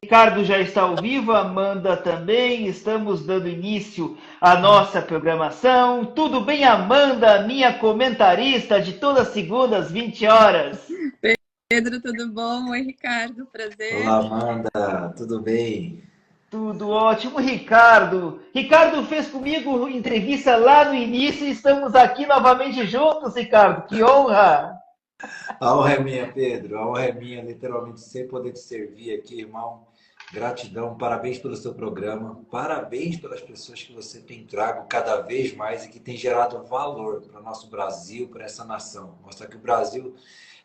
Ricardo já está ao vivo, Amanda também. Estamos dando início à nossa programação. Tudo bem, Amanda, minha comentarista de todas as segundas, 20 horas? Pedro, tudo bom? Oi, Ricardo, prazer. Olá, Amanda, tudo bem? Tudo ótimo, Ricardo. Ricardo fez comigo entrevista lá no início e estamos aqui novamente juntos, Ricardo. Que honra! A honra é minha, Pedro, a honra é minha, literalmente, sem poder te servir aqui, irmão. Gratidão, parabéns pelo seu programa, parabéns pelas pessoas que você tem trago cada vez mais e que tem gerado valor para o nosso Brasil, para essa nação. Mostrar que o Brasil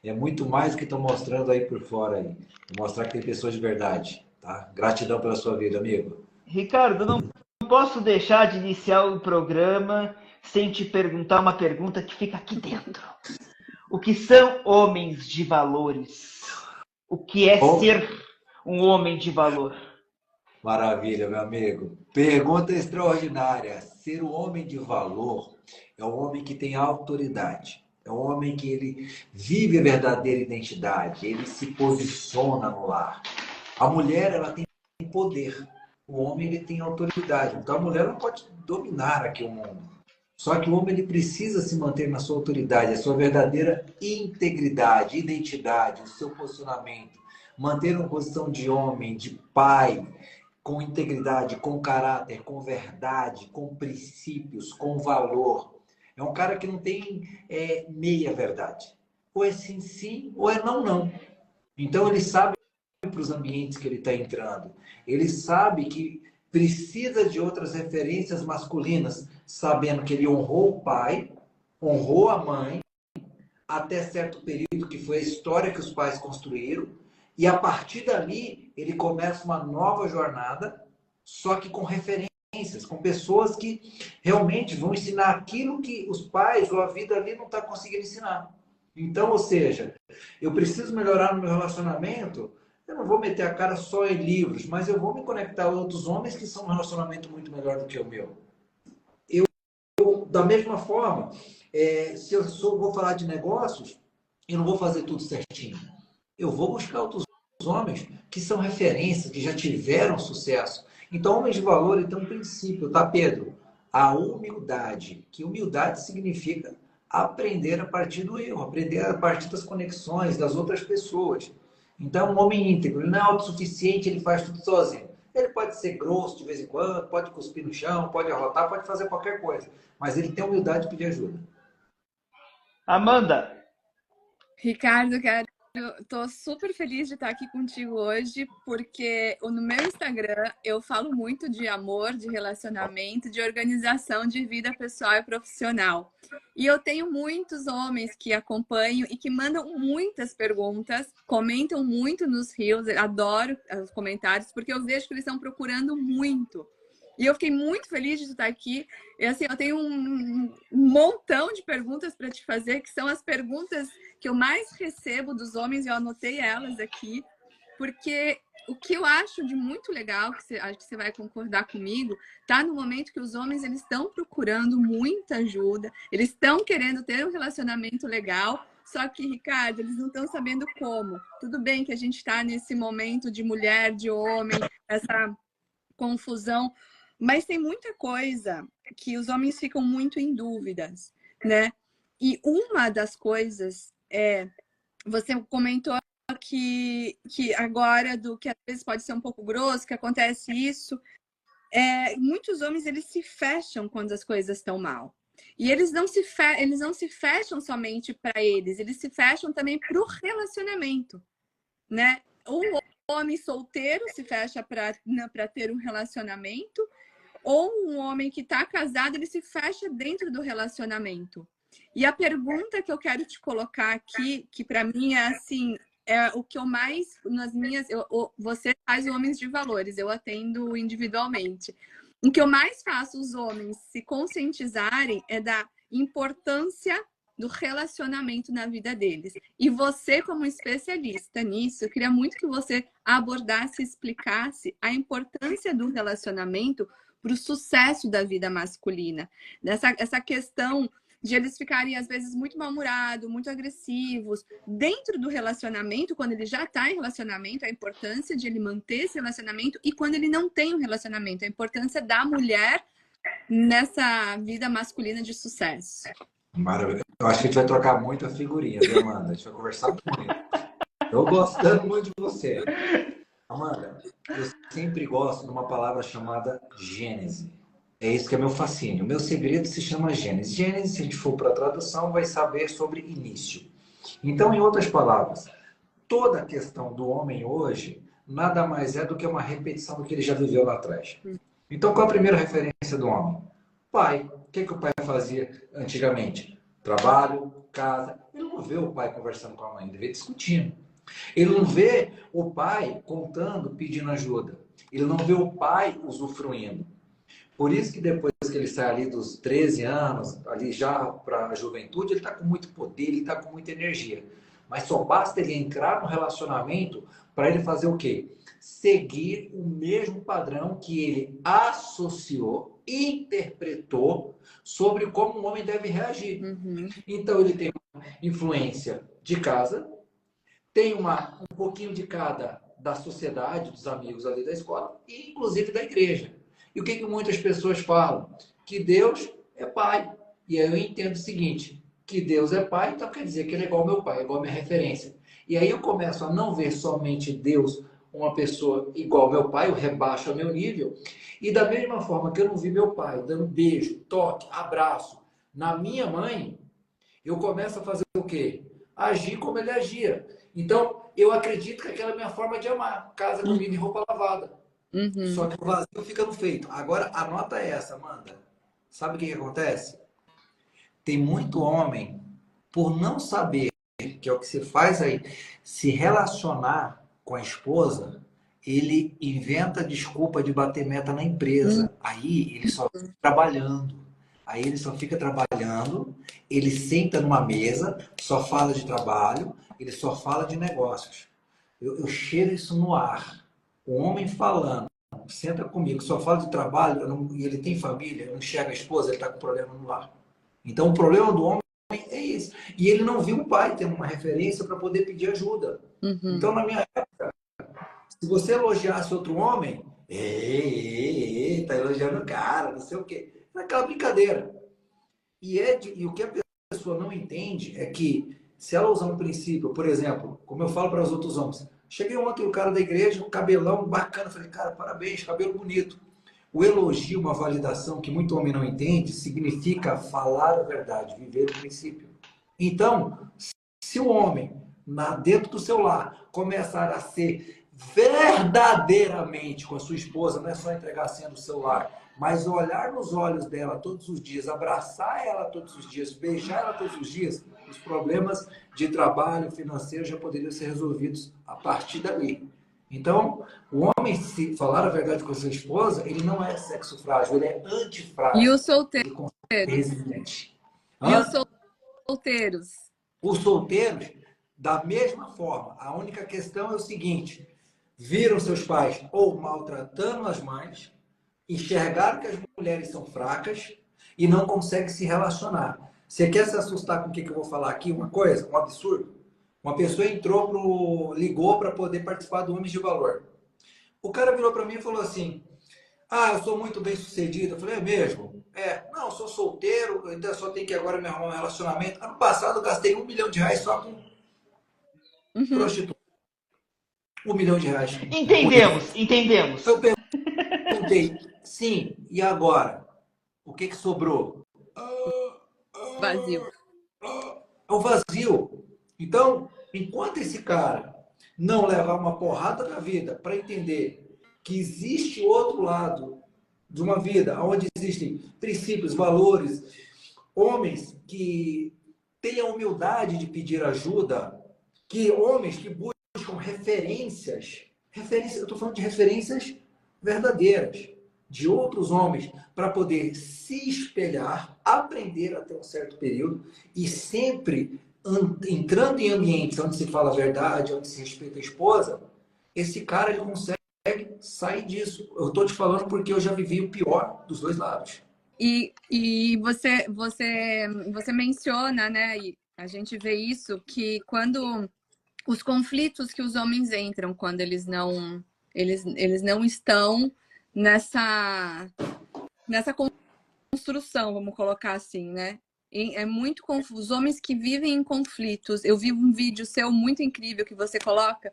é muito mais do que estão mostrando aí por fora aí. Mostrar que tem pessoas de verdade, tá? Gratidão pela sua vida, amigo. Ricardo, não posso deixar de iniciar o programa sem te perguntar uma pergunta que fica aqui dentro. O que são homens de valores? O que é ser um homem de valor? Maravilha, meu amigo. Pergunta extraordinária. Ser um homem de valor é um homem que tem autoridade. É um homem que ele vive a verdadeira identidade. Ele se posiciona no lar. A mulher, ela tem poder. O homem, ele tem autoridade. Então, a mulher não pode dominar aqui o mundo. Só que o homem, ele precisa se manter na sua autoridade, a sua verdadeira integridade, identidade, o seu posicionamento. Manter uma posição de homem, de pai, com integridade, com caráter, com verdade, com princípios, com valor. É um cara que não tem meia verdade. Ou é sim, sim, ou é não, não. Então ele sabe para os ambientes que ele está entrando. Ele sabe que precisa de outras referências masculinas, sabendo que ele honrou o pai, honrou a mãe, até certo período, que foi a história que os pais construíram, e a partir dali ele começa uma nova jornada, só que com referências, com pessoas que realmente vão ensinar aquilo que os pais ou a vida ali não está conseguindo ensinar. Então, ou seja, eu preciso melhorar no meu relacionamento. Eu não vou meter a cara só em livros, mas eu vou me conectar a outros homens que são um relacionamento muito melhor do que o meu. Da mesma forma, se eu vou falar de negócios, eu não vou fazer tudo certinho. Eu vou buscar outros homens que são referência, que já tiveram sucesso. Então, homens de valor, ele tem um princípio, tá, Pedro? A humildade. Que humildade significa aprender a partir do erro, aprender a partir das conexões das outras pessoas. Então, um homem íntegro, ele não é autossuficiente, ele faz tudo sozinho. Ele pode ser grosso de vez em quando, pode cuspir no chão, pode arrotar, pode fazer qualquer coisa. Mas ele tem humildade de pedir ajuda. Amanda. Ricardo, tô super feliz de estar aqui contigo hoje, porque no meu Instagram eu falo muito de amor, de relacionamento, de organização de vida pessoal e profissional. E eu tenho muitos homens que acompanham e que mandam muitas perguntas, comentam muito nos reels, adoro os comentários, porque eu vejo que eles estão procurando muito. E eu fiquei muito feliz de estar aqui. E, assim, eu tenho um montão de perguntas para te fazer, que são as perguntas que eu mais recebo dos homens, e eu anotei elas aqui, porque o que eu acho de muito legal, acho que você vai concordar comigo, tá no momento que os homens eles estão procurando muita ajuda, eles estão querendo ter um relacionamento legal, só que, Ricardo, eles não estão sabendo como. Tudo bem que a gente está nesse momento de mulher, de homem, essa confusão, mas tem muita coisa que os homens ficam muito em dúvidas, né? E uma das coisas você comentou que agora, do que às vezes pode ser um pouco grosso, que acontece isso, muitos homens eles se fecham quando as coisas estão mal. E eles não se fecham somente para eles se fecham também para o relacionamento, né? O homem solteiro se fecha para ter um relacionamento, ou um homem que está casado, ele se fecha dentro do relacionamento. E a pergunta que eu quero te colocar aqui, que para mim é assim, é o que eu mais, nas minhas, você faz homens de valores, eu atendo individualmente. O que eu mais faço os homens se conscientizarem é da importância do relacionamento na vida deles. E você, como especialista nisso, eu queria muito que você abordasse e explicasse a importância do relacionamento para o sucesso da vida masculina. Essa questão de eles ficarem, às vezes, muito mal-humorados, muito agressivos. Dentro do relacionamento, quando ele já está em relacionamento, a importância de ele manter esse relacionamento, e quando ele não tem um relacionamento, a importância da mulher nessa vida masculina de sucesso. Maravilha. Eu acho que a gente vai trocar muita figurinha, viu, Amanda? A gente vai conversar muito. Eu gosto muito de você. Amanda, eu sempre gosto de uma palavra chamada Gênese. É isso que é meu fascínio. O meu segredo se chama Gênese. Gênese, se a gente for para a tradução, vai saber sobre início. Então, em outras palavras, toda a questão do homem hoje nada mais é do que uma repetição do que ele já viveu lá atrás. Então, qual a primeira referência do homem? Pai. O que o pai fazia antigamente? Trabalho, casa. Ele não vê o pai conversando com a mãe, ele vê discutindo. Ele não vê o pai contando, pedindo ajuda. Ele não vê o pai usufruindo. Por isso que depois que ele sai ali dos 13 anos, ali já para a juventude, ele está com muito poder, ele está com muita energia. Mas só basta ele entrar no relacionamento para ele fazer o quê? Seguir o mesmo padrão que ele associou, interpretou sobre como um homem deve reagir. Então ele tem uma influência de casa, tem um pouquinho de cada da sociedade, dos amigos ali da escola, e inclusive da igreja. E o que muitas pessoas falam? Que Deus é pai. E aí eu entendo o seguinte, que Deus é pai, então quer dizer que ele é igual ao meu pai, é igual à minha referência. E aí eu começo a não ver somente Deus, uma pessoa igual ao meu pai, eu rebaixo ao meu nível. E da mesma forma que eu não vi meu pai dando beijo, toque, abraço na minha mãe, eu começo a fazer o quê? Agir como ele agia. Então, eu acredito que aquela é a minha forma de amar. Casa, comida e roupa lavada. Só que o vazio fica no feito. Agora, anota essa, Amanda. Sabe o que acontece? Tem muito homem, por não saber, que é o que se faz aí, se relacionar com a esposa, ele inventa desculpa de bater meta na empresa. Aí ele só fica trabalhando. Aí ele só fica trabalhando, ele senta numa mesa, só fala de trabalho, ele só fala de negócios. Eu cheiro isso no ar. O homem falando, senta comigo, só fala de trabalho, e ele tem família, não enxerga a esposa, ele está com problema no lar. Então o problema do homem é esse. E ele não viu o pai tendo uma referência para poder pedir ajuda. Então, na minha época, se você elogiasse outro homem, tá elogiando o cara, não sei o quê. É aquela brincadeira. E o que a pessoa não entende é que, se ela usar um princípio, por exemplo, como eu falo para os outros homens, cheguei ontem, o cara da igreja, um cabelão bacana, falei, cara, parabéns, cabelo bonito. O elogio, uma validação que muito homem não entende, significa falar a verdade, viver o princípio. Então, se o homem, dentro do seu lar, começar a ser verdadeiramente com a sua esposa, não é só entregar a senha do celular, mas olhar nos olhos dela todos os dias, abraçar ela todos os dias, beijar ela todos os dias, os problemas de trabalho financeiro já poderiam ser resolvidos a partir dali. Então, o homem, se falar a verdade com a sua esposa, ele não é sexo frágil, ele é antifrágil. E os solteiros? Resiliente. E os solteiros? Os solteiros, da mesma forma. A única questão é o seguinte, viram seus pais ou maltratando as mães, enxergaram que as mulheres são fracas e não conseguem se relacionar. Você quer se assustar com o que eu vou falar aqui? Uma coisa, um absurdo. Uma pessoa ligou para poder participar do Homens de Valor. O cara virou para mim e falou assim, eu sou muito bem sucedido. Eu falei, é mesmo? Não, eu sou solteiro, ainda só tenho que agora me arrumar um relacionamento. Ano passado eu gastei R$1 milhão só com prostituta. R$1 milhão. Entendemos. Eu perguntei, sim, e agora? O que sobrou? Vazio. É o vazio. Então, enquanto esse cara não levar uma porrada na vida para entender que existe outro lado de uma vida, onde existem princípios, valores, homens que têm a humildade de pedir ajuda, homens que buscam referências, eu estou falando de referências verdadeiras, de outros homens, para poder se espelhar, aprender até um certo período e sempre entrando em ambientes onde se fala a verdade, onde se respeita a esposa, esse cara ele consegue sair disso. Eu estou te falando porque eu já vivi o pior dos dois lados. E você menciona, né? E a gente vê isso, que quando os conflitos que os homens entram quando eles não estão nessa construção, vamos colocar assim, né? É muito confuso. Os homens que vivem em conflitos. Eu vi um vídeo seu muito incrível que você coloca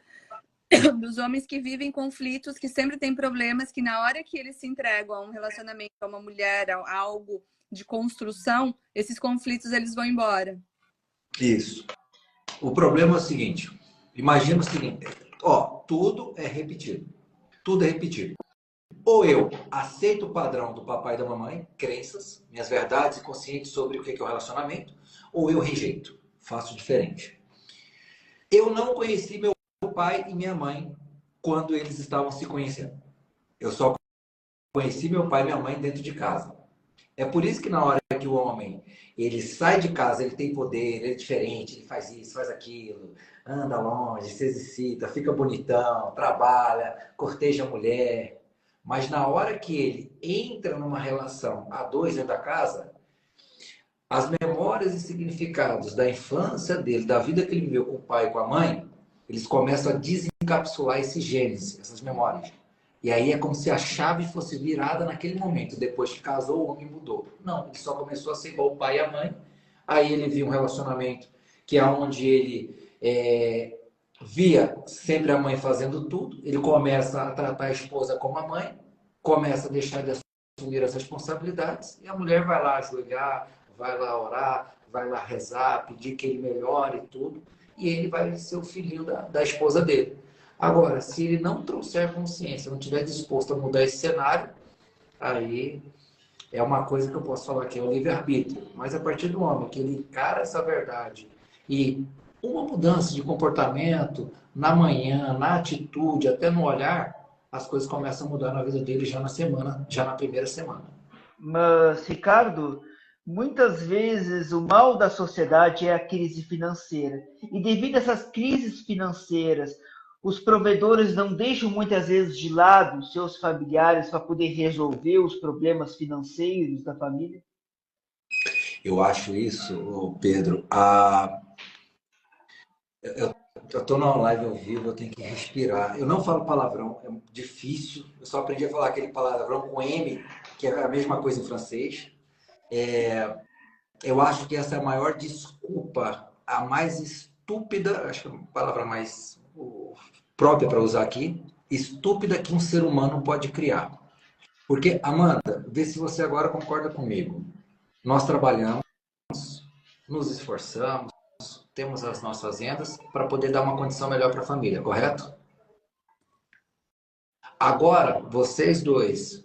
dos homens que vivem conflitos, que sempre tem problemas, que na hora que eles se entregam a um relacionamento, a uma mulher, a algo de construção, esses conflitos eles vão embora. Isso. O problema é o seguinte, imagina o seguinte, ó, tudo é repetido. Tudo é repetido. Ou eu aceito o padrão do papai e da mamãe, crenças, minhas verdades conscientes sobre o que é o relacionamento, ou eu rejeito, faço diferente. Eu não conheci meu pai e minha mãe quando eles estavam se conhecendo. Eu só conheci meu pai e minha mãe dentro de casa. É por isso que na hora que o homem ele sai de casa, ele tem poder, ele é diferente, ele faz isso, faz aquilo, anda longe, se exercita, fica bonitão, trabalha, corteja a mulher. Mas na hora que ele entra numa relação a dois dentro da casa, as memórias e significados da infância dele, da vida que ele viveu com o pai e com a mãe, eles começam a desencapsular esses genes, essas memórias. E aí é como se a chave fosse virada naquele momento. Depois que casou, o homem mudou. Não, ele só começou a ser igual o pai e a mãe. Aí ele viu um relacionamento que é onde ele via sempre a mãe fazendo tudo. Ele começa a tratar a esposa como a mãe, começa a deixar de assumir as responsabilidades, e a mulher vai lá ajoelhar, vai lá orar, vai lá rezar, pedir que ele melhore tudo, e ele vai ser o filhinho da esposa dele. Agora, se ele não trouxer consciência, não estiver disposto a mudar esse cenário, aí é uma coisa que eu posso falar que é o livre-arbítrio. Mas a partir do homem que ele encara essa verdade e uma mudança de comportamento na manhã, na atitude, até no olhar, as coisas começam a mudar na vida dele já na primeira semana. Mas, Ricardo, muitas vezes o mal da sociedade é a crise financeira. E devido a essas crises financeiras, os provedores não deixam muitas vezes de lado os seus familiares para poder resolver os problemas financeiros da família? Eu acho isso, Pedro. Eu estou numa live ao vivo, eu tenho que respirar. Eu não falo palavrão, é difícil. Eu só aprendi a falar aquele palavrão com M, que é a mesma coisa em francês. Eu acho que essa é a maior desculpa, a mais estúpida, acho que é a palavra mais própria para usar aqui, estúpida que um ser humano pode criar. Porque, Amanda, vê se você agora concorda comigo. Nós trabalhamos, nos esforçamos, temos as nossas rendas para poder dar uma condição melhor para a família, correto? Agora, vocês dois,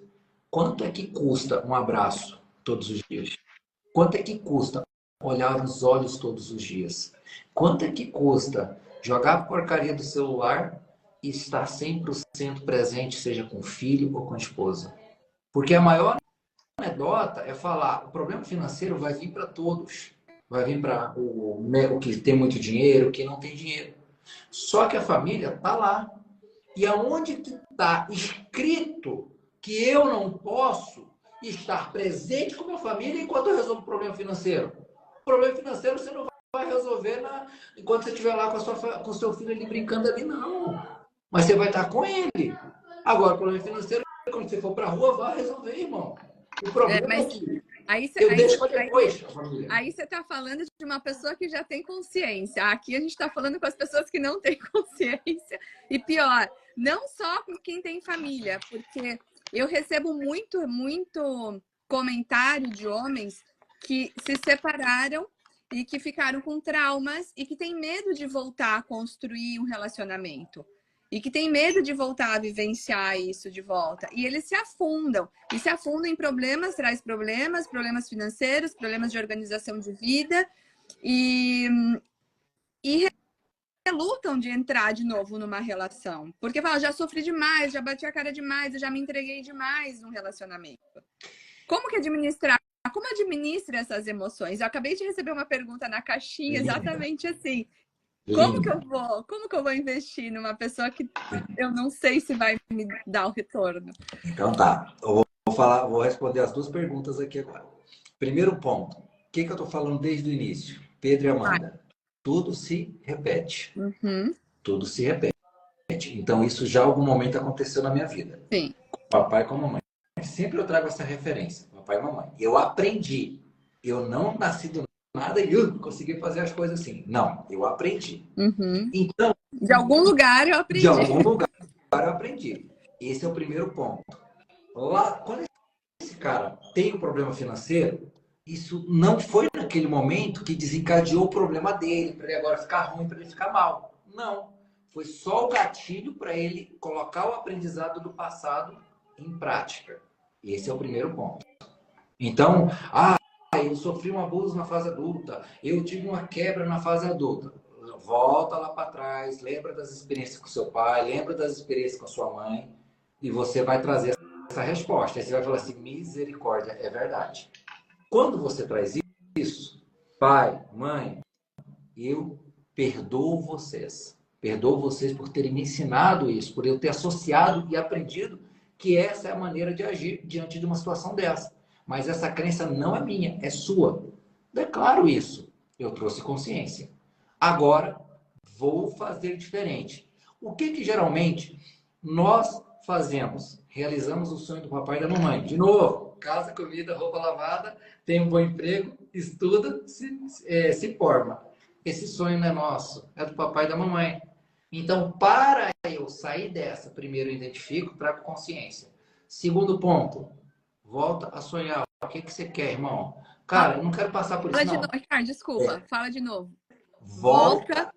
quanto é que custa um abraço todos os dias? Quanto é que custa olhar nos olhos todos os dias? Quanto é que custa jogar a porcaria do celular e estar 100% presente, seja com o filho ou com a esposa? Porque a maior anedota é falar, o problema financeiro vai vir para todos. Vai vir para o que tem muito dinheiro, o que não tem dinheiro. Só que a família está lá. E aonde que está escrito que eu não posso estar presente com a minha família enquanto eu resolvo o problema financeiro? O problema financeiro você não vai resolver enquanto você estiver lá com o seu filho ali brincando ali, não. Mas você vai estar com ele. Agora, o problema financeiro, quando você for para a rua, vai resolver, irmão. O problema é que eu deixo para depois. Aí você está falando de uma pessoa que já tem consciência. Aqui a gente está falando com as pessoas que não têm consciência. E pior, não só com quem tem família, porque eu recebo muito comentário de homens que se separaram e que ficaram com traumas e que têm medo de voltar a construir um relacionamento. E que tem medo de voltar a vivenciar isso de volta. E eles se afundam. E se afundam em problemas, traz problemas financeiros, problemas de organização de vida. E relutam de entrar de novo numa relação. Porque fala, já sofri demais, já bati a cara demais, eu já me entreguei demais num relacionamento. Como que administrar? Como administra essas emoções? Eu acabei de receber uma pergunta na caixinha exatamente assim. Como que eu vou investir numa pessoa que eu não sei se vai me dar o retorno? Então tá, eu vou vou responder as duas perguntas aqui agora. Primeiro ponto, o que eu estou falando desde o início? Pedro e Amanda, tudo se repete. Uhum. Tudo se repete. Então, isso já em algum momento aconteceu na minha vida. Sim. Com o papai e com a mamãe. Sempre eu trago essa referência, papai e mamãe. Eu aprendi. Eu não nasci do nada e consegui fazer as coisas assim. Não, eu aprendi. Uhum. Então, de algum lugar eu aprendi. De algum lugar eu aprendi. Esse é o primeiro ponto. Lá, quando esse cara tem um problema financeiro, isso não foi naquele momento que desencadeou o problema dele, para ele agora ficar ruim, para ele ficar mal. Não. Foi só o gatilho para ele colocar o aprendizado do passado em prática. Esse é o primeiro ponto. Então, eu sofri um abuso na fase adulta, eu tive uma quebra na fase adulta. Volta lá para trás, lembra das experiências com seu pai, lembra das experiências com sua mãe, e você vai trazer essa resposta. Aí você vai falar assim, misericórdia, é verdade. Quando você traz isso, pai, mãe, eu perdoo vocês. Perdoo vocês por terem me ensinado isso, por eu ter associado e aprendido que essa é a maneira de agir diante de uma situação dessa. Mas essa crença não é minha, é sua. Declaro isso. Eu trouxe consciência. Agora, vou fazer diferente. O que geralmente nós fazemos? Realizamos o sonho do papai e da mamãe. De novo, casa, comida, roupa lavada, tem um bom emprego, estuda, se forma. Esse sonho não é nosso, é do papai e da mamãe. Então, para eu sair dessa, primeiro eu identifico, trago consciência. Segundo ponto, volta a sonhar. O que você quer, irmão? Cara, eu não quero passar por isso, não. Fala de novo, Ricardo, desculpa. Fala de novo. Volta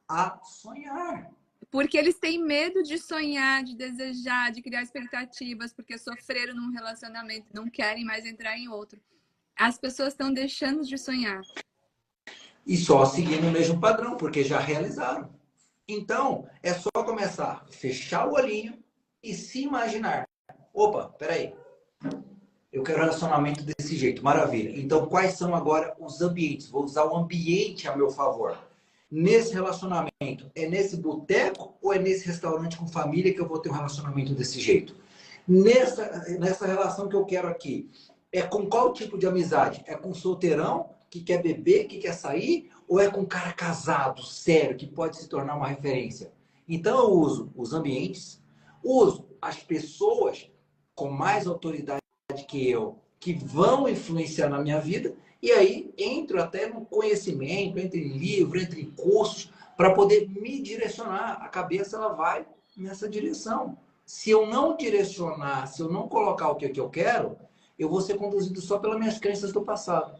a sonhar. Porque eles têm medo de sonhar, de desejar, de criar expectativas, porque sofreram num relacionamento, não querem mais entrar em outro. As pessoas estão deixando de sonhar. E só seguindo o mesmo padrão, porque já realizaram. Então, é só começar a fechar o olhinho e se imaginar. Opa, peraí. Eu quero relacionamento desse jeito, maravilha. Então, quais são agora os ambientes? Vou usar o ambiente a meu favor. Nesse relacionamento, é nesse boteco ou é nesse restaurante com família que eu vou ter um relacionamento desse jeito? Nessa relação que eu quero aqui, é com qual tipo de amizade? É com solteirão que quer beber, que quer sair? Ou é com um cara casado, sério, que pode se tornar uma referência? Então, eu uso os ambientes, uso as pessoas com mais autoridade que eu, que vão influenciar na minha vida, e aí entro até no conhecimento, entro em livro, entro em cursos, para poder me direcionar. A cabeça ela vai nessa direção. Se eu não direcionar, se eu não colocar o que eu quero, eu vou ser conduzido só pelas minhas crenças do passado.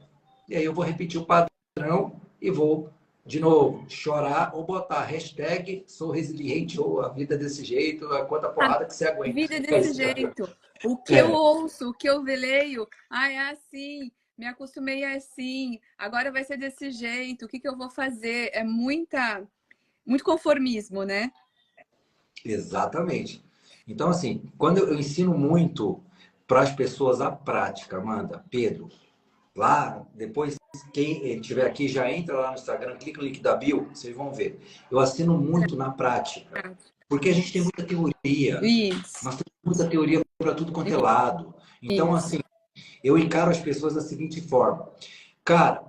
E aí eu vou repetir o padrão e vou, de novo, chorar ou botar hashtag sou resiliente ou a vida desse jeito, a quanta porrada que você aguenta. Vida desse jeito. O que eu ouço, o que eu leio, é assim, me acostumei assim, agora vai ser desse jeito, o que eu vou fazer? É muito conformismo, né? Exatamente. Então, assim, quando eu ensino muito para as pessoas a prática, Amanda, Pedro, lá, depois, quem estiver aqui já entra lá no Instagram, clica no link da bio, vocês vão ver. Eu assino muito na prática. Porque a gente tem muita teoria. Isso. Nós temos muita teoria para tudo quanto é lado. Então, assim, eu encaro as pessoas da seguinte forma. Cara,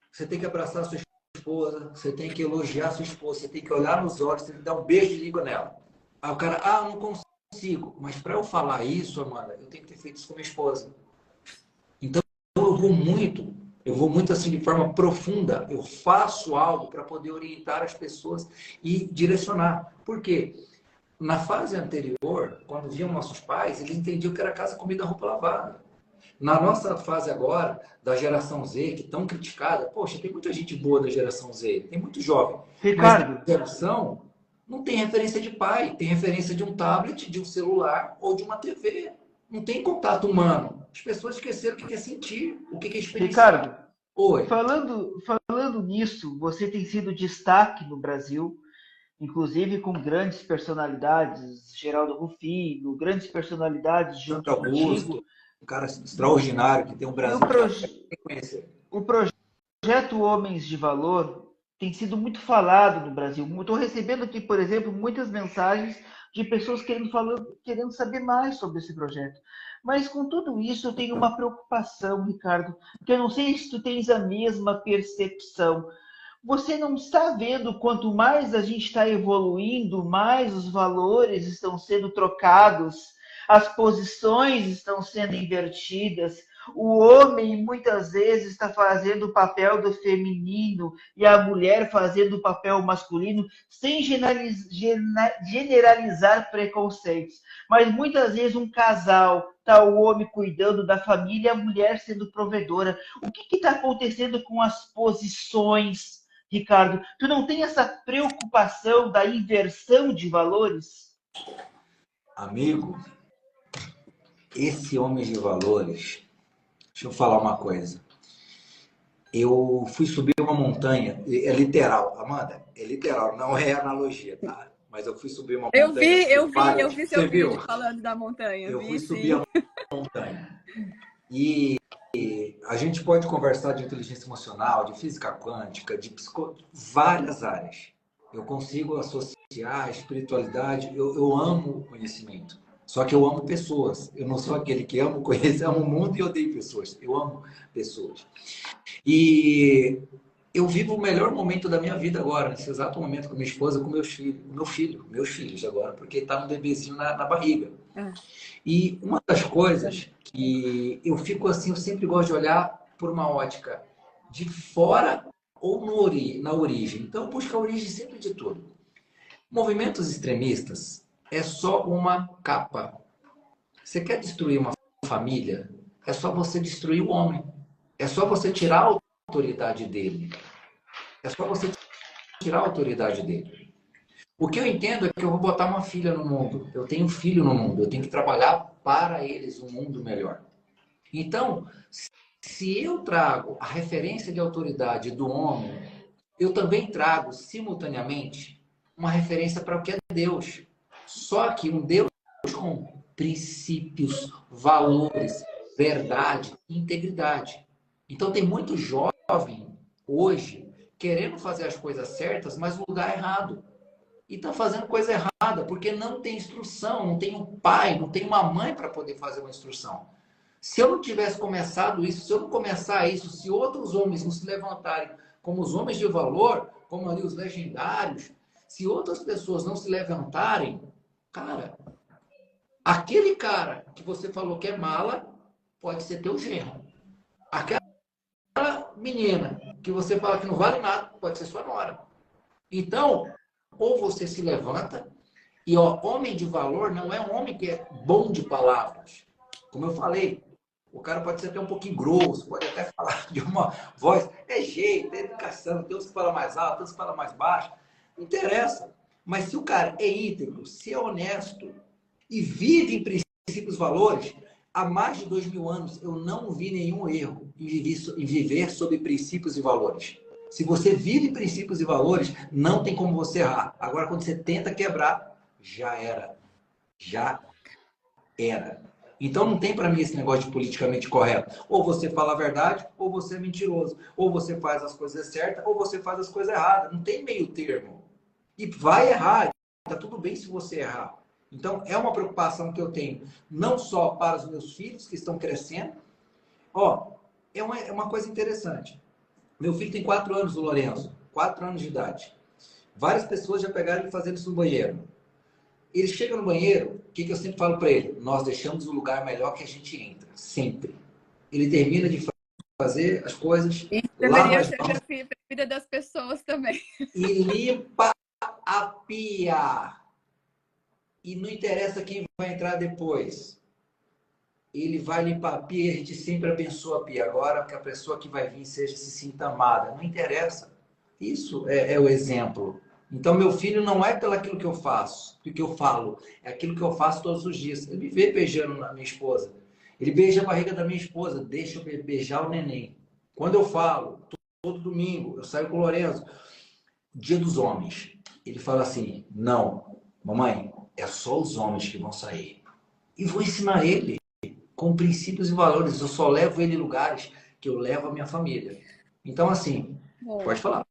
você tem que abraçar a sua esposa, você tem que elogiar a sua esposa, você tem que olhar nos olhos, você tem que dar um beijo de língua nela. Aí o cara, não consigo. Mas para eu falar isso, Amanda, eu tenho que ter feito isso com minha esposa. Então, eu vou muito assim de forma profunda. Eu faço algo para poder orientar as pessoas e direcionar. Por quê? Na fase anterior, quando viam nossos pais, eles entendiam que era casa, comida, roupa lavada. Na nossa fase agora, da geração Z, que é tão criticada, poxa, tem muita gente boa da geração Z, tem muito jovem. Ricardo, mas a geração não tem referência de pai, tem referência de um tablet, de um celular ou de uma TV. Não tem contato humano. As pessoas esqueceram o que é sentir, o que é experienciar. Ricardo, Oi. Falando nisso, você tem sido destaque no Brasil, inclusive com grandes personalidades, Geraldo Rufino, grandes personalidades junto contigo. Um cara extraordinário que tem um Brasil o projeto Homens de Valor tem sido muito falado no Brasil. Estou recebendo aqui, por exemplo, muitas mensagens de pessoas querendo saber mais sobre esse projeto. Mas com tudo isso, eu tenho uma preocupação, Ricardo, que eu não sei se tu tens a mesma percepção. Você não está vendo quanto mais a gente está evoluindo, mais os valores estão sendo trocados, as posições estão sendo invertidas. O homem muitas vezes está fazendo o papel do feminino e a mulher fazendo o papel masculino, sem generalizar preconceitos. Mas muitas vezes um casal, está o homem cuidando da família e a mulher sendo provedora. O que está acontecendo com as posições, Ricardo? Tu não tem essa preocupação da inversão de valores? Amigo, esse homem de valores, deixa eu falar uma coisa. Eu fui subir uma montanha, é literal, Amanda, é literal, não é analogia, tá? Mas eu fui subir uma montanha. Eu vi seu vídeo falando da montanha. Eu fui subir a montanha. E a gente pode conversar de inteligência emocional, de física quântica, de várias áreas. Eu consigo associar a espiritualidade, eu amo o conhecimento. Só que eu amo pessoas. Eu não sou aquele que amo conhecer, amo o mundo e odeio pessoas. Eu amo pessoas. E eu vivo o melhor momento da minha vida agora, nesse exato momento, com minha esposa, com meus filhos agora, porque está um bebezinho na barriga. E uma das coisas que eu fico assim, eu sempre gosto de olhar por uma ótica de fora ou na origem. Então, busca a origem sempre de tudo. Movimentos extremistas é só uma capa. Você quer destruir uma família? É só você destruir o homem. É só você tirar a autoridade dele. É só você tirar a autoridade dele. O que eu entendo é que eu vou botar uma filha no mundo. Eu tenho um filho no mundo. Eu tenho que trabalhar para eles um mundo melhor. Então, se eu trago a referência de autoridade do homem, eu também trago, simultaneamente, uma referência para o que é Deus. Só que um Deus com princípios, valores, verdade e integridade. Então, tem muito jovem hoje querendo fazer as coisas certas, mas no lugar errado. E está fazendo coisa errada, porque não tem instrução, não tem um pai, não tem uma mãe para poder fazer uma instrução. Se eu não tivesse começado isso, se eu não começar isso, se outros homens não se levantarem como os homens de valor, como ali os legendários, se outras pessoas não se levantarem, cara, aquele cara que você falou que é mala, pode ser teu genro. Aquela menina que você fala que não vale nada, pode ser sua nora. Então, ou você se levanta, e ó, homem de valor não é um homem que é bom de palavras. Como eu falei, o cara pode ser até um pouquinho grosso, pode até falar de uma voz, é jeito, é educação, tem uns que falam mais alto, tem uns que falam mais baixo, não interessa. Mas se o cara é íntegro, se é honesto e vive em princípios e valores, há mais de 2000 anos eu não vi nenhum erro em viver sob princípios e valores. Se você vive princípios e valores, não tem como você errar. Agora, quando você tenta quebrar, já era. Já era. Então, não tem para mim esse negócio de politicamente correto. Ou você fala a verdade, ou você é mentiroso. Ou você faz as coisas certas, ou você faz as coisas erradas. Não tem meio termo. E vai errar. Está tudo bem se você errar. Então, é uma preocupação que eu tenho, não só para os meus filhos que estão crescendo. Ó, é uma coisa interessante. Meu filho tem 4 anos, o Lourenço. 4 anos de idade. Várias pessoas já pegaram ele fazendo isso no banheiro. Ele chega no banheiro, o que eu sempre falo para ele? Nós deixamos o lugar melhor que a gente entra. Sempre. Ele termina de fazer as coisas, lava as mãos. Deveria ser a vida das pessoas também. E limpa a pia. E não interessa quem vai entrar depois. Ele vai limpar a pia e a gente sempre abençoa a pia. Agora que a pessoa que vai vir se sinta amada. Não interessa. Isso é o exemplo. Então, meu filho não é pelo aquilo que eu faço, do que eu falo. É aquilo que eu faço todos os dias. Ele me vê beijando na minha esposa. Ele beija a barriga da minha esposa. Deixa eu beijar o neném. Quando eu falo, todo domingo, eu saio com o Lourenço. Dia dos homens. Ele fala assim, não, mamãe, é só os homens que vão sair. E vou ensinar ele com princípios e valores. Eu só levo ele em lugares que eu levo a minha família. Então, assim, pode falar.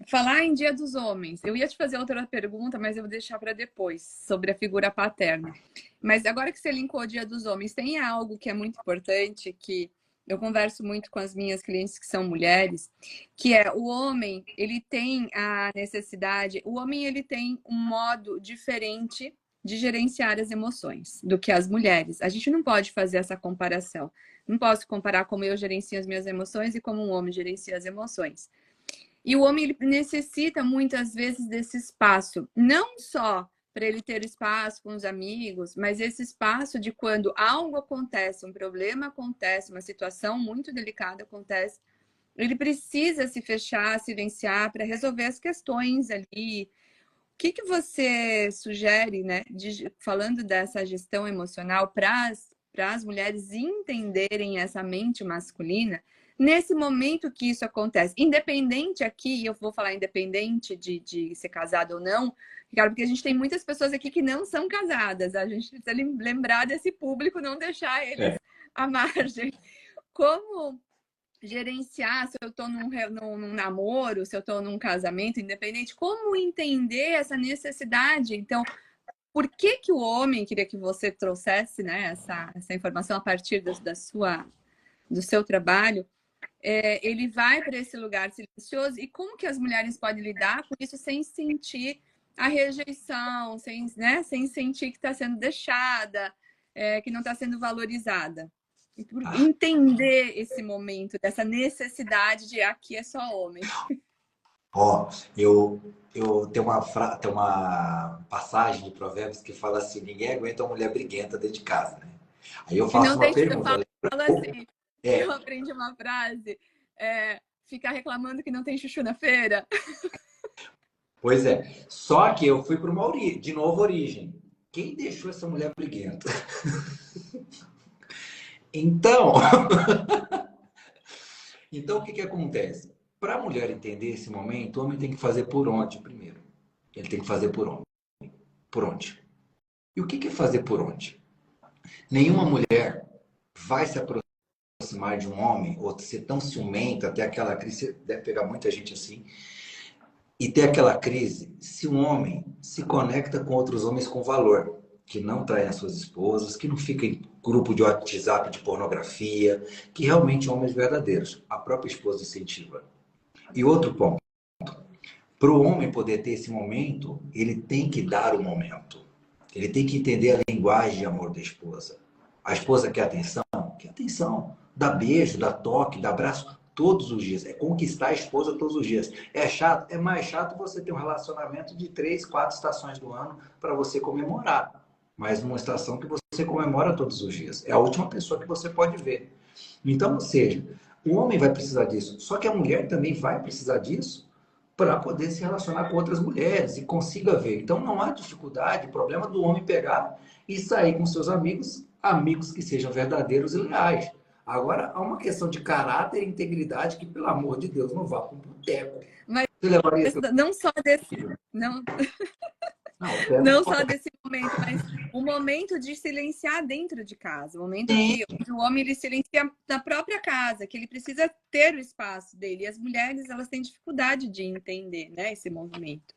Falar em Dia dos Homens. Eu ia te fazer outra pergunta, mas eu vou deixar para depois, sobre a figura paterna. Mas agora que você linkou o Dia dos Homens, tem algo que é muito importante, que eu converso muito com as minhas clientes que são mulheres, que é o homem, ele tem a necessidade, o homem ele tem um modo diferente de gerenciar as emoções do que as mulheres. A gente não pode fazer essa comparação. Não posso comparar como eu gerencio as minhas emoções e como um homem gerencia as emoções. E o homem ele necessita muitas vezes desse espaço, não só para ele ter espaço com os amigos, mas esse espaço de quando algo acontece, um problema acontece, uma situação muito delicada acontece, ele precisa se fechar, silenciar para resolver as questões ali. O que você sugere, né, falando dessa gestão emocional para as mulheres entenderem essa mente masculina? Nesse momento que isso acontece, independente aqui, eu vou falar independente de ser casado ou não, Ricardo, porque a gente tem muitas pessoas aqui que não são casadas, a gente precisa lembrar desse público, não deixar eles à margem. Como gerenciar se eu estou num namoro, se eu estou num casamento independente, como entender essa necessidade? Então, por que o homem, queria que você trouxesse, né, essa informação a partir do seu trabalho, ele vai para esse lugar silencioso, e como que as mulheres podem lidar com isso sem sentir a rejeição, sem sentir que está sendo deixada, que não está sendo valorizada? Entender esse momento, dessa necessidade de aqui é só homem. Ó, eu tenho uma passagem de Provérbios que fala assim: ninguém aguenta uma mulher briguenta dentro de casa, né? Aí eu faço uma pergunta. Eu falo assim, eu aprendi uma frase, ficar reclamando que não tem chuchu na feira. Pois é, só que eu fui para uma de novo origem. Quem deixou essa mulher briguenta? Então, o que acontece? Para a mulher entender esse momento, o homem tem que fazer por onde primeiro? Ele tem que fazer por onde? Por onde? E o que é fazer por onde? Nenhuma mulher vai se aproximar de um homem ou ser tão ciumenta, até aquela crise, deve pegar muita gente assim, e ter aquela crise se um homem se conecta com outros homens com valor, que não traem as suas esposas, que não fica em grupo de WhatsApp de pornografia, que realmente homens verdadeiros. A própria esposa incentiva. E outro ponto, para o homem poder ter esse momento, ele tem que dar o momento. Ele tem que entender a linguagem de amor da esposa. A esposa quer atenção? Quer atenção. Dá beijo, dá toque, dá abraço todos os dias. É conquistar a esposa todos os dias. É chato? É mais chato você ter um relacionamento de 3, 4 estações do ano para você comemorar. Mas numa estação que você comemora todos os dias. É a última pessoa que você pode ver. Então, ou seja, o homem vai precisar disso. Só que a mulher também vai precisar disso para poder se relacionar com outras mulheres e consiga ver. Então, não há dificuldade, problema do homem pegar e sair com seus amigos, amigos que sejam verdadeiros e leais. Agora, há uma questão de caráter e integridade que, pelo amor de Deus, não vá para um boteco. Mas não só desse... Não só desse momento, mas o momento de silenciar dentro de casa. O momento que o homem ele silencia na própria casa, que ele precisa ter o espaço dele. E as mulheres, elas têm dificuldade de entender, né, esse movimento.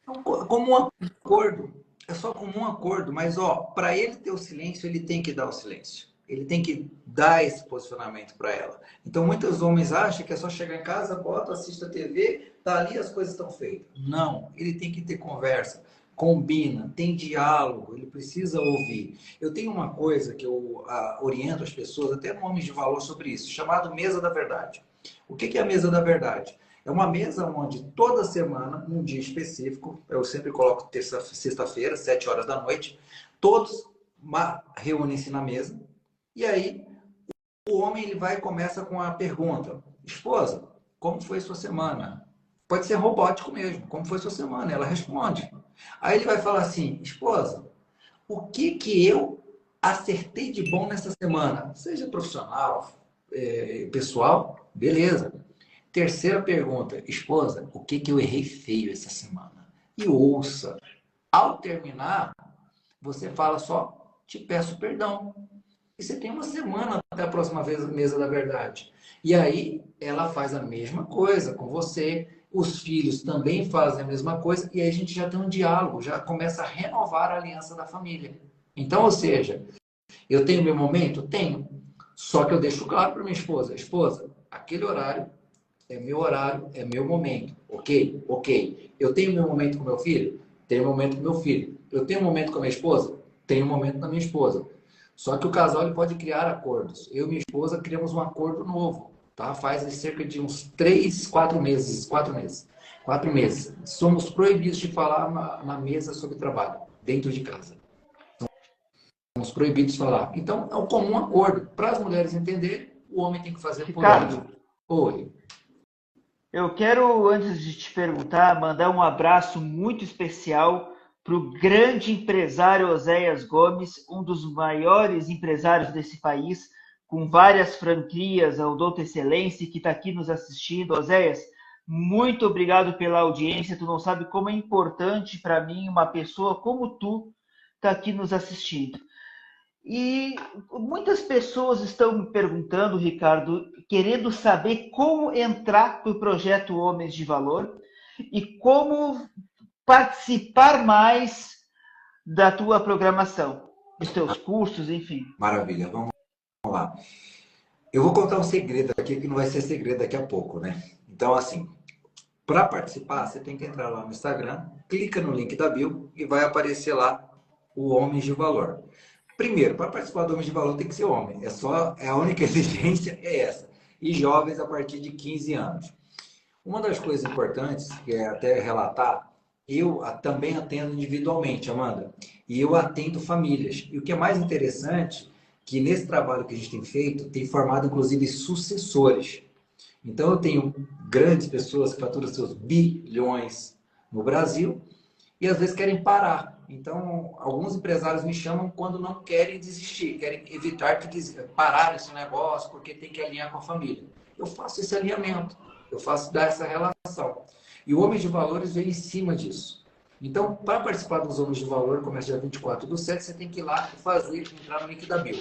Como um acordo. É só como um acordo. Mas, para ele ter o silêncio, ele tem que dar o silêncio. Ele tem que dar esse posicionamento para ela. Então, muitos homens acham que é só chegar em casa, bota, assiste a TV, tá ali, as coisas estão feitas. Não, ele tem que ter conversa, combina, tem diálogo, ele precisa ouvir. Eu tenho uma coisa que eu oriento as pessoas, até no Homens de Valor, sobre isso, chamado Mesa da Verdade. O que é a Mesa da Verdade? É uma mesa onde toda semana, num dia específico, eu sempre coloco sexta-feira, 7 horas da noite, todos reúnem-se na mesa. E aí, o homem ele vai e começa com a pergunta: esposa, como foi sua semana? Pode ser robótico mesmo. Como foi sua semana? Ela responde. Aí ele vai falar assim: esposa, o que eu acertei de bom nessa semana? Seja profissional, pessoal, beleza. Terceira pergunta: esposa, o que eu errei feio essa semana? E ouça. Ao terminar, você fala só: te peço perdão. E você tem uma semana até a próxima vez, Mesa da Verdade. E aí, ela faz a mesma coisa com você. os filhos também fazem a mesma coisa, e aí a gente já tem um diálogo, já começa a renovar a aliança da família. Então, ou seja, eu tenho meu momento? Tenho. Só que eu deixo claro para minha esposa, esposa, aquele horário, é meu momento. Ok? Ok. Eu tenho meu momento com meu filho? Tenho um momento com meu filho. Eu tenho um momento com a minha esposa? Tenho um momento com a minha esposa. Só que o casal ele pode criar acordos. Eu e minha esposa criamos um acordo novo. Tá? Faz cerca de uns 3, 4 meses. 4 meses. 4 meses. Somos proibidos de falar na mesa sobre trabalho, dentro de casa. Somos proibidos de falar. Então, é um comum acordo. Para as mulheres entenderem, o homem tem que fazer por elas. Ricardo, Oi. eu quero, antes de te perguntar, mandar um abraço muito especial para o grande empresário Oséias Gomes, um dos maiores empresários desse país, com várias franquias, a Odonto Excelência, que está aqui nos assistindo. Oséias, muito obrigado pela audiência. Tu não sabe como é importante para mim uma pessoa como tu estar aqui nos assistindo. E muitas pessoas estão me perguntando, Ricardo, querendo saber como entrar para o projeto Homens de Valor e como participar mais da tua programação, dos teus cursos, enfim. Maravilha, vamos lá. Eu vou contar um segredo aqui que não vai ser segredo daqui a pouco, né? Então, assim, para participar, você tem que entrar lá no Instagram, clica no link da bio e vai aparecer lá o Homens de Valor. Primeiro, para participar do Homens de Valor tem que ser homem. É a única exigência é essa. E jovens a partir de 15 anos. Uma das coisas importantes, que é até relatar, eu também atendo individualmente, Amanda, e eu atendo famílias. E o que é mais interessante, que nesse trabalho que a gente tem feito, tem formado inclusive sucessores. Então eu tenho grandes pessoas que faturam seus bilhões no Brasil e às vezes querem parar. Então, alguns empresários me chamam quando não querem desistir, querem evitar parar esse negócio porque tem que alinhar com a família. Eu faço esse alinhamento, eu faço dar essa relação. E o Homens de Valores vem em cima disso. Então, para participar dos Homens de Valor, começa dia 24/7, você tem que ir lá e entrar no link da bio.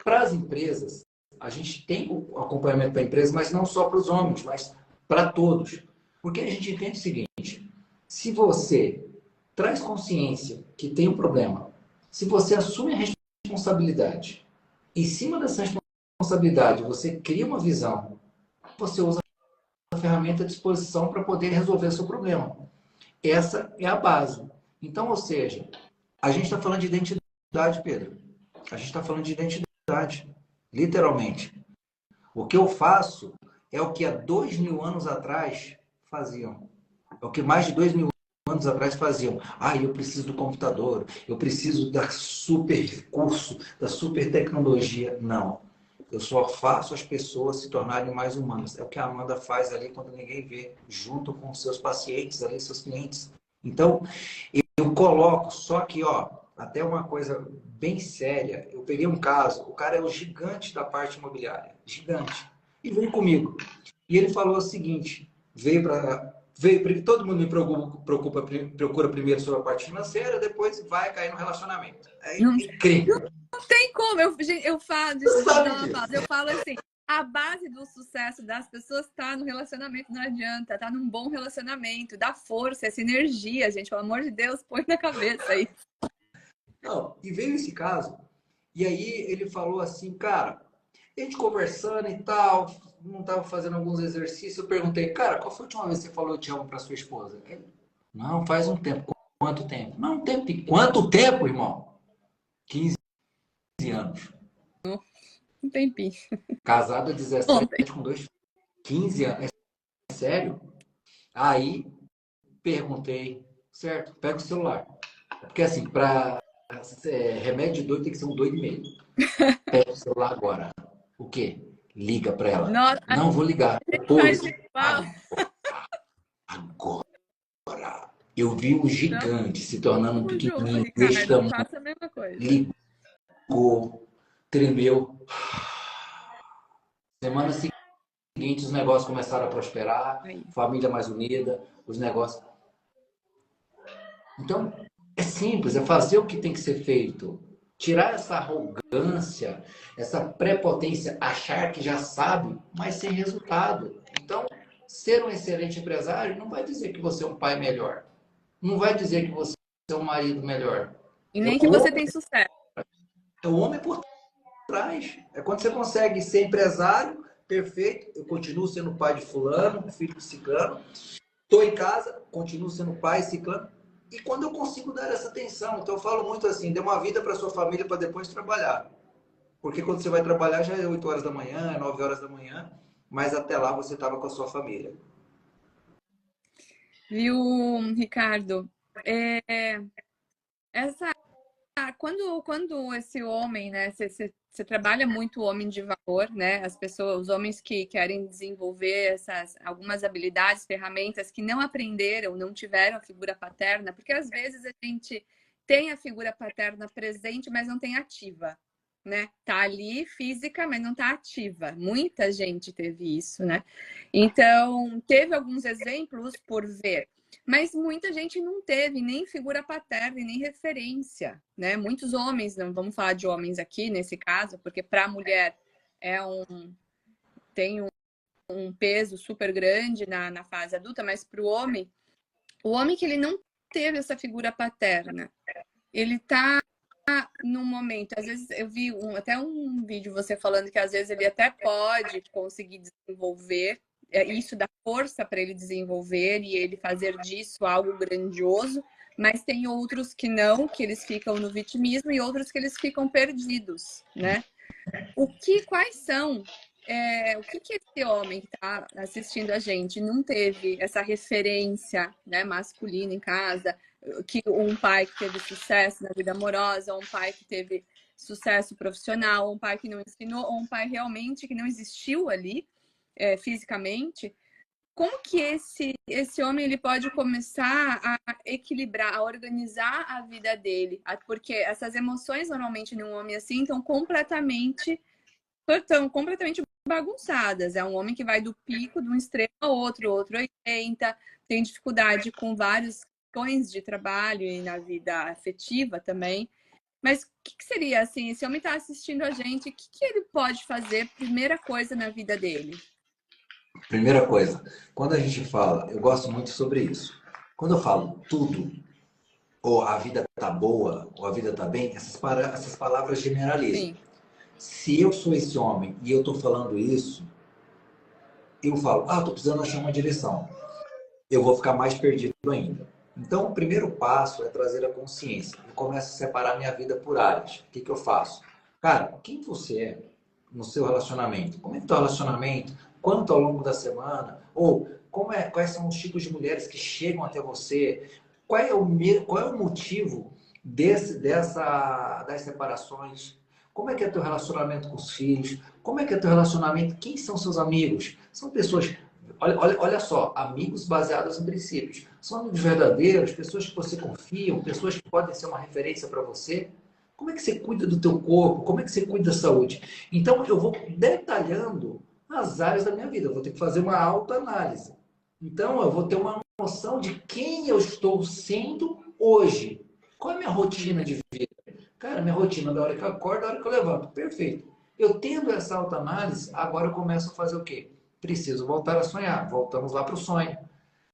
Para as empresas, a gente tem o acompanhamento para a empresa, mas não só para os homens, mas para todos. Porque a gente entende o seguinte, se você traz consciência que tem um problema, se você assume a responsabilidade, em cima dessa responsabilidade você cria uma visão, você usa a ferramenta à disposição para poder resolver o seu problema. Essa é a base. Então, ou seja, a gente está falando de identidade, Pedro. A gente está falando de identidade, literalmente. O que eu faço é o que há 2.000 anos atrás faziam. É o que mais de 2.000 anos atrás faziam. Eu preciso do computador, eu preciso da super curso, da super tecnologia. Não. Eu só faço as pessoas se tornarem mais humanas. É o que a Amanda faz ali quando ninguém vê, junto com seus pacientes, ali, seus clientes. Então, eu coloco, só que, até uma coisa bem séria. Eu peguei um caso, o cara é o gigante da parte imobiliária. Gigante. E veio comigo. E ele falou o seguinte, todo mundo me procura primeiro sobre a parte financeira, depois vai cair no relacionamento. É incrível. Não tem como. Eu falo assim, a base do sucesso das pessoas está no relacionamento, não adianta. Tá num bom relacionamento, dá força, essa energia, gente. Pelo amor de Deus, põe na cabeça aí. Não, e veio esse caso, e aí ele falou assim, cara, a gente conversando e tal, não estava fazendo alguns exercícios, eu perguntei, cara, qual foi a última vez que você falou eu te amo para sua esposa? Ele, não, faz um tempo. Quanto tempo? Não, um tempo. Quanto tempo, irmão? 15 anos. Um tempinho. Casado há 17 com 2 filhos. 15 anos. É sério? Aí, perguntei, certo? Pega o celular. Porque assim, para remédio de doido tem que ser um doido e meio. Pega o celular agora. O quê? Liga para ela. Não, vou ligar. Depois. Agora. Eu vi um gigante se tornando um pequenininho. Ricardo, faça a mesma coisa. Ligou, tremeu. Semana seguinte, os negócios começaram a prosperar, família mais unida, os negócios. Então, é simples, é fazer o que tem que ser feito. Tirar essa arrogância, essa prepotência, achar que já sabe, mas sem resultado. Então, Ser um excelente empresário não vai dizer que você é um pai melhor. Não vai dizer que você é um marido melhor. E nem que você tem sucesso. É o homem por trás. É quando você consegue ser empresário, perfeito, eu continuo sendo pai de fulano, filho de ciclano, estou em casa, continuo sendo pai ciclano, e quando eu consigo dar essa atenção, então eu falo muito assim, dê uma vida para sua família para depois trabalhar. Porque quando você vai trabalhar já é 8 horas da manhã, é 9 horas da manhã, mas até lá você estava com a sua família. Viu, Ricardo? Essa quando esse homem, né, você trabalha muito o homem de valor, né, as pessoas, os homens que querem desenvolver algumas habilidades, ferramentas que não aprenderam, não tiveram a figura paterna, porque às vezes a gente tem a figura paterna presente, mas não tem ativa, né? Tá ali física, mas não tá ativa. Muita gente teve isso, né? Então, teve alguns exemplos por ver. Mas muita gente não teve nem figura paterna e nem referência, né? Muitos homens, não vamos falar de homens aqui nesse caso, porque para a mulher tem um peso super grande na fase adulta, mas para o homem que ele não teve essa figura paterna, ele tá num momento, às vezes eu vi até um vídeo você falando que às vezes ele até pode conseguir desenvolver isso, dá força para ele desenvolver e ele fazer disso algo grandioso, mas tem outros que não, que eles ficam no vitimismo e outros que eles ficam perdidos, né? Quais são, o que esse homem que está assistindo a gente não teve essa referência, né, masculina em casa, que um pai que teve sucesso na vida amorosa, um pai que teve sucesso profissional, um pai que não ensinou, ou um pai realmente que não existiu ali, fisicamente, como que esse homem ele pode começar a equilibrar, a organizar a vida dele? Porque essas emoções normalmente num homem assim estão completamente bagunçadas. É um homem que vai do pico, de um extremo ao outro 80, tem dificuldade com vários questões de trabalho e na vida afetiva também. Mas o que seria assim? Esse homem está assistindo a gente, o que ele pode fazer, primeira coisa na vida dele? Primeira coisa, quando a gente fala, eu gosto muito sobre isso. Quando eu falo tudo, ou a vida tá boa, ou a vida tá bem, essas palavras generalizam. Sim. Se eu sou esse homem e eu tô falando isso, eu falo, tô precisando achar uma direção. Eu vou ficar mais perdido ainda. Então, o primeiro passo é trazer a consciência. Eu começo a separar minha vida por áreas. O que eu faço? Cara, quem você é no seu relacionamento? Como é que tá o relacionamento? Quanto ao longo da semana? Ou quais são os tipos de mulheres que chegam até você? Qual é o motivo das separações? Como é que é teu relacionamento com os filhos? Como é que é teu relacionamento? Quem são seus amigos? São pessoas... Olha só, amigos baseados em princípios. São amigos verdadeiros, pessoas que você confia, pessoas que podem ser uma referência para você. Como é que você cuida do teu corpo? Como é que você cuida da saúde? Então, eu vou detalhando as áreas da minha vida. Eu vou ter que fazer uma autoanálise. Então, eu vou ter uma noção de quem eu estou sendo hoje. Qual é a minha rotina de vida? Cara, minha rotina da hora que eu acordo, da hora que eu levanto. Perfeito. Eu tendo essa autoanálise, agora eu começo a fazer o quê? Preciso voltar a sonhar. Voltamos lá para o sonho.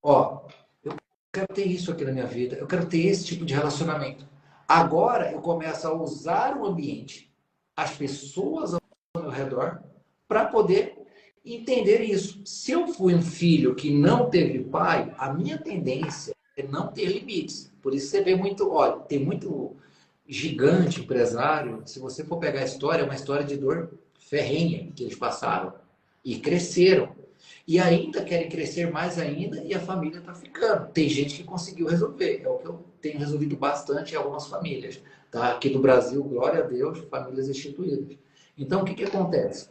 Eu quero ter isso aqui na minha vida. Eu quero ter esse tipo de relacionamento. Agora eu começo a usar o ambiente, as pessoas ao meu redor, para poder entender isso. Se eu fui um filho que não teve pai, a minha tendência é não ter limites. Por isso você vê muito, olha, tem muito gigante empresário. Se você for pegar a história, é uma história de dor ferrenha que eles passaram. E cresceram. E ainda querem crescer mais ainda e a família está ficando. Tem gente que conseguiu resolver. É o que eu tenho resolvido bastante em algumas famílias. Tá? Aqui no Brasil, glória a Deus, famílias instituídas. Então, o que acontece?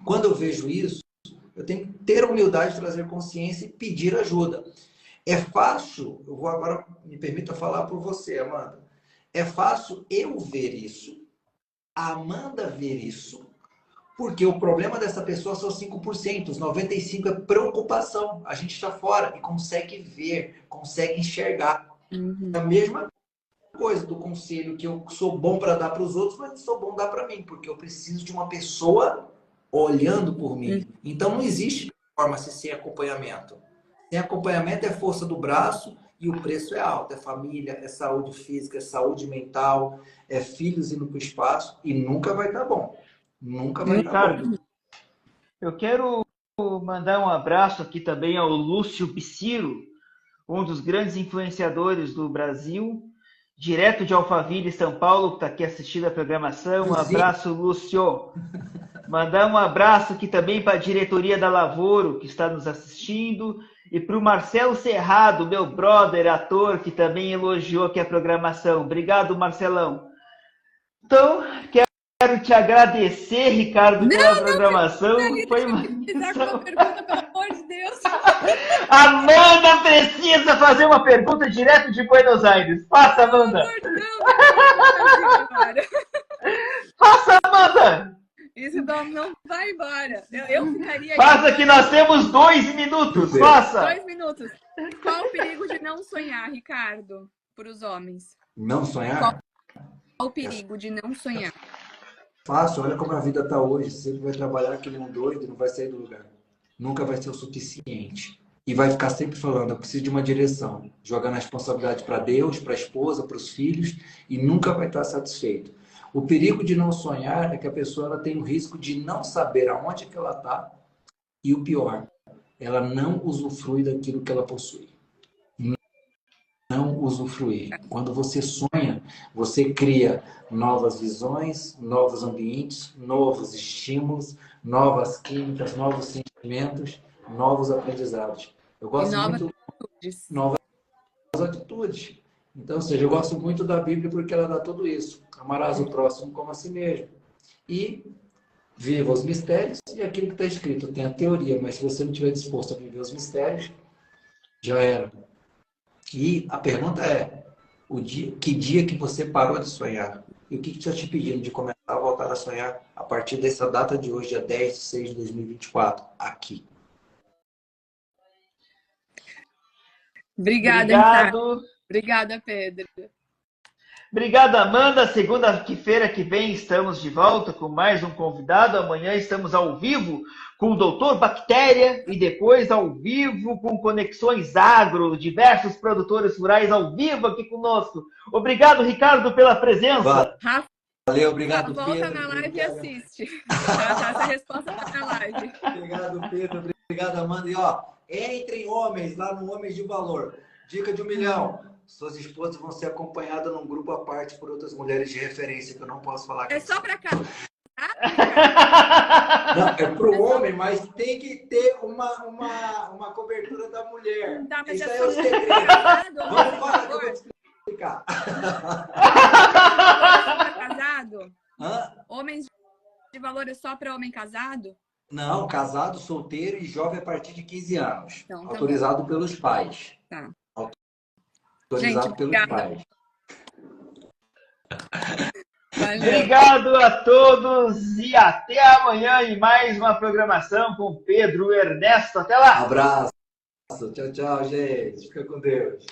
Quando eu vejo isso, eu tenho que ter a humildade de trazer consciência e pedir ajuda. É fácil, eu vou agora, me permita falar por você, Amanda. É fácil eu ver isso, a Amanda ver isso, porque o problema dessa pessoa são 5%, os 95% é preocupação. A gente está fora e consegue ver, consegue enxergar. A mesma coisa do conselho que eu sou bom para dar para os outros, mas não sou bom dar para mim, porque eu preciso de uma pessoa olhando por mim. Então não existe forma-se sem acompanhamento? Sem acompanhamento é força do braço e o preço é alto. É família, é saúde física, é saúde mental, é filhos indo para o espaço e nunca vai estar bom. Nunca vai estar bom. Ricardo, eu quero mandar um abraço aqui também ao Lúcio Biciro, um dos grandes influenciadores do Brasil, direto de Alphaville, São Paulo, que está aqui assistindo a programação. Um abraço, Lúcio. Mandar um abraço aqui também para a diretoria da Lavoro, que está nos assistindo, e para o Marcelo Serrado, meu brother, ator, que também elogiou aqui a programação. Obrigado, Marcelão. Então, quero te agradecer, Ricardo, pela programação. Foi uma pergunta, pelo amor de Deus. Amanda precisa fazer uma pergunta direto de Buenos Aires. Faça, Amanda. Faça, Amanda. Isso não vai embora. Eu ficaria... Faça que nós temos 2 minutos. Faça. 2 minutos. Qual o perigo de não sonhar, Ricardo, para os homens? Não sonhar? Qual o perigo de não sonhar? Fácil, olha como a vida está hoje. Você vai trabalhar que nem um doido, não vai sair do lugar. Nunca vai ser o suficiente. E vai ficar sempre falando, eu preciso de uma direção. Jogando a responsabilidade para Deus, para a esposa, para os filhos, e nunca vai estar satisfeito. O perigo de não sonhar é que a pessoa ela tem o risco de não saber aonde que ela está. E o pior, ela não usufrui daquilo que ela possui. Não usufruir. Quando você sonha, você cria novas visões, novos ambientes, novos estímulos, novas químicas, novos sentimentos, novos aprendizados. Eu gosto muito de novas atitudes. Então, ou seja, eu gosto muito da Bíblia porque ela dá tudo isso. Amarás o próximo como a si mesmo. E viva os mistérios e aquilo que está escrito. Tem a teoria, mas se você não estiver disposto a viver os mistérios, já era. E a pergunta é, que dia que você parou de sonhar? E o que está te pedindo de começar a voltar a sonhar a partir dessa data de hoje, dia 10 de 6 de 2024, aqui? Obrigada, Obrigado. Obrigada, Pedro. Obrigado, Amanda. Segunda-feira que vem estamos de volta com mais um convidado. Amanhã estamos ao vivo com o Doutor Bactéria e depois ao vivo com Conexões Agro, diversos produtores rurais ao vivo aqui conosco. Obrigado, Ricardo, pela presença. Valeu, obrigado, Pedro. Volta na live e assiste. Essa resposta está na live. Obrigado, Pedro. Obrigado, Amanda. E ó, entrem homens lá no Homens de Valor. Dica de 1 milhão. Suas esposas vão ser acompanhadas num grupo à parte por outras mulheres de referência, que eu não posso falar aqui. É só para cá. Não, é pro homem, mas tem que ter uma cobertura da mulher. Tá, mas isso é aí é o segredo. Vamos falar que eu vou te explicar. Casado? Homens de valor é só para homem casado? Não, casado, solteiro e jovem a partir de 15 anos. Então, tá autorizado pelos pais. Tá. Autorizado pelos pais. Valeu. Obrigado a todos e até amanhã em mais uma programação com Pedro Ernesto. Até lá! Abraço. Tchau, tchau, gente. Fica com Deus.